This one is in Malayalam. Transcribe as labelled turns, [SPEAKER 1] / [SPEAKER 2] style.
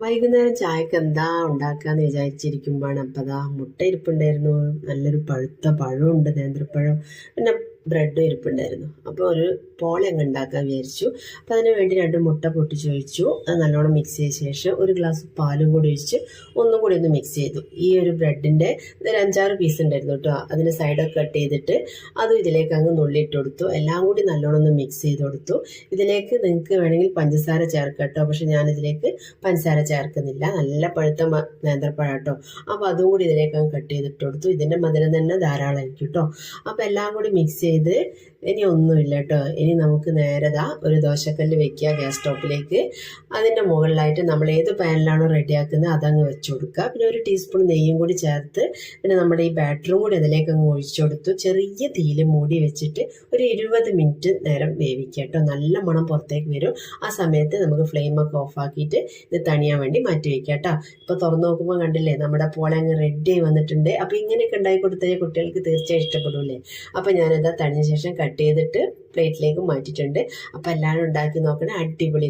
[SPEAKER 1] വൈകുന്നേരം ചായക്ക് എന്താ ഉണ്ടാക്കാന്ന് വിചാരിച്ചിരിക്കുമ്പോഴാണ് അപ്പം ദാ മുട്ട ഇരിപ്പുണ്ടായിരുന്നു, നല്ലൊരു പഴുത്ത പഴമുണ്ട്, നേന്ത്രപ്പഴം, പിന്നെ ബ്രെഡും ഇരിപ്പുണ്ടായിരുന്നു. അപ്പോൾ ഒരു പോള അങ്ങ് ഉണ്ടാക്കാൻ വിചാരിച്ചു. അപ്പോൾ അതിന് വേണ്ടി 2 മുട്ട പൊട്ടിച്ചൊഴിച്ചു. അത് നല്ലോണം മിക്സ് ചെയ്ത ശേഷം ഒരു ഗ്ലാസ് പാലും കൂടി ഒഴിച്ച് ഒന്നും കൂടി ഒന്ന് മിക്സ് ചെയ്തു. ഈ ഒരു ബ്രെഡിൻ്റെ ഒരു 5-6 പീസ് ഉണ്ടായിരുന്നു കേട്ടോ. അതിന് സൈഡൊക്കെ കട്ട് ചെയ്തിട്ട് അതും ഇതിലേക്ക് അങ്ങ് നുള്ളിയിട്ട് കൊടുത്തു. എല്ലാം കൂടി നല്ലോണം ഒന്ന് മിക്സ് ചെയ്ത് കൊടുത്തു. ഇതിലേക്ക് നിങ്ങൾക്ക് വേണമെങ്കിൽ പഞ്ചസാര ചേർക്കാം കേട്ടോ, പക്ഷെ ഞാനിതിലേക്ക് പഞ്ചസാര ചേർക്കുന്നില്ല. നല്ല പഴുത്ത നേന്ത്രപ്പഴം കേട്ടോ. അപ്പോൾ അതും കൂടി ഇതിലേക്ക് അങ്ങ് കട്ട് ചെയ്തിട്ട് കൊടുത്തു. ഇതിൻ്റെ മധുരം തന്നെ ധാരാളമായിരിക്കും കേട്ടോ. അപ്പോൾ എല്ലാം കൂടി മിക്സ് ചെയ്ത് ഇനി ഒന്നുമില്ല കേട്ടോ. ഇനി നമുക്ക് നേരതാ ഒരു ദോശക്കല്ല് വെക്കുക ഗ്യാസ് സ്റ്റോപ്പിലേക്ക്. അതിൻ്റെ മുകളിലായിട്ട് നമ്മൾ ഏത് പാനിലാണോ റെഡിയാക്കുന്നത് അതങ്ങ് വെച്ച് കൊടുക്കുക. പിന്നെ ഒരു ടീസ്പൂൺ നെയ്യും കൂടി ചേർത്ത് പിന്നെ നമ്മുടെ ഈ ബാറ്ററും കൂടി അതിലേക്ക് അങ്ങ് ഒഴിച്ചു കൊടുത്തു. ചെറിയ തീയിൽ മൂടി വെച്ചിട്ട് ഒരു 20 മിനിറ്റ് നേരം വേവിക്കുക കേട്ടോ. നല്ല മണം പുറത്തേക്ക് വരും. ആ സമയത്ത് നമുക്ക് ഫ്ലെയിമൊക്കെ ഓഫാക്കിയിട്ട് ഇത് തണിയാൻ വേണ്ടി മാറ്റി വയ്ക്കുക കേട്ടോ. ഇപ്പോൾ തുറന്ന് നോക്കുമ്പോൾ കണ്ടില്ലേ നമ്മുടെ പോള അങ്ങ് റെഡി ആയി വന്നിട്ടുണ്ട്. അപ്പോൾ ഇങ്ങനെയൊക്കെ ഉണ്ടാക്കി കൊടുത്താൽ കുട്ടികൾക്ക് തീർച്ചയായും ഇഷ്ടപ്പെടില്ലേ. അപ്പോൾ ഞാനിതാ തണിഞ്ഞ ശേഷം കട്ട് ചെയ്തിട്ട് പ്ലേറ്റിലേക്ക് മാറ്റിയിട്ടുണ്ട്. അപ്പോൾ എല്ലാവരും ഉണ്ടാക്കി നോക്കണേ, അടിപൊളി.